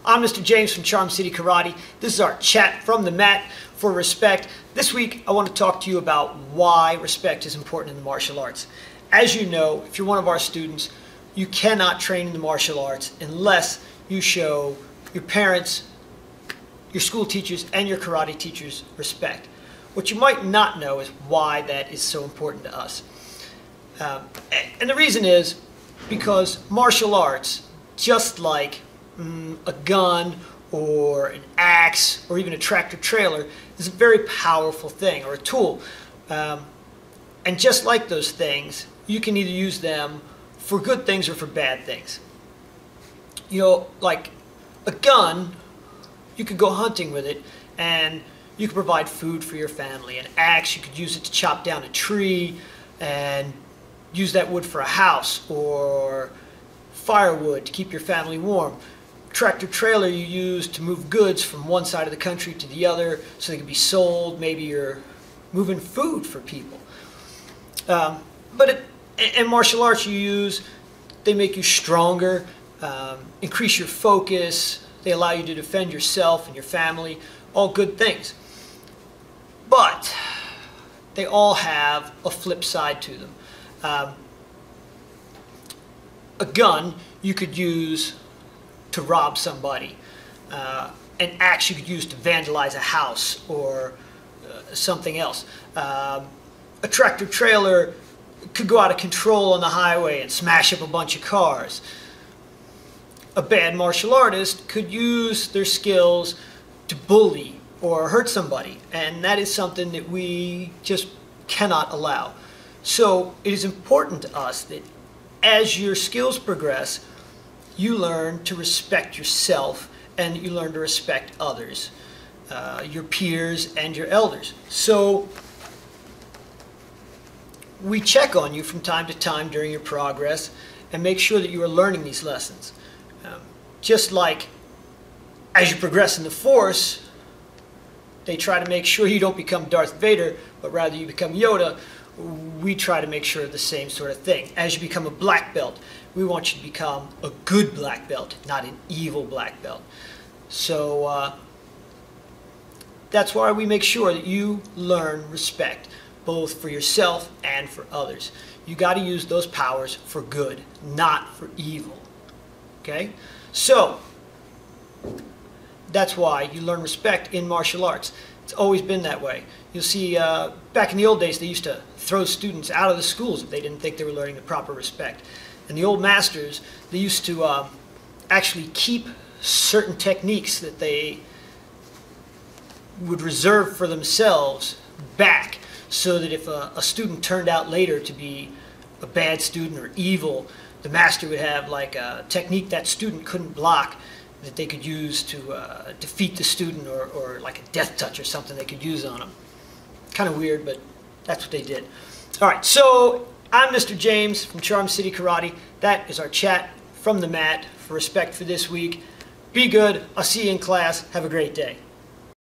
I'm Mr. James from Charm City Karate. This is our chat from the mat for respect. This week I want to talk to you about why respect is important in the martial arts. As you know, if you're one of our students, you cannot train in the martial arts unless you show your parents, your school teachers, and your karate teachers respect. What you might not know is why that is so important to us. And the reason is because martial arts, just like a gun or an axe or even a tractor trailer, is a very powerful thing, or a tool. And just like those things, you can either use them for good things or for bad things. You know, like a gun, you could go hunting with it and you could provide food for your family. An axe, you could use it to chop down a tree and use that wood for a house, or firewood to keep your family warm. Tractor trailer you use to move goods from one side of the country to the other so they can be sold. Maybe you're moving food for people. In martial arts you use, they make you stronger, increase your focus, they allow you to defend yourself and your family, all good things. But they all have a flip side to them. A gun you could use to rob somebody. An axe you could use to vandalize a house or something else. A tractor trailer could go out of control on the highway and smash up a bunch of cars. A bad martial artist could use their skills to bully or hurt somebody, and that is something that we just cannot allow. So it is important to us that as your skills progress, you learn to respect yourself and you learn to respect others, your peers and your elders. So we check on you from time to time during your progress and make sure that you are learning these lessons. Just like as you progress in the Force, they try to make sure you don't become Darth Vader, but rather you become Yoda. We try to make sure the same sort of thing. As you become a black belt, we want you to become a good black belt, not an evil black belt. So that's why we make sure that you learn respect, both for yourself and for others. You got to use those powers for good, not for evil. Okay? So that's why you learn respect in martial arts. It's always been that way. You'll see back in the old days they used to throw students out of the schools if they didn't think they were learning the proper respect. And the old masters, they used to actually keep certain techniques that they would reserve for themselves back, so that if a student turned out later to be a bad student or evil, the master would have like a technique that student couldn't block that they could use to defeat the student, or like a death touch or something they could use on them. Kind of weird, but that's what they did. All right, so I'm Mr. James from Charm City Karate. That is our chat from the mat for respect for this week. Be good. I'll see you in class. Have a great day.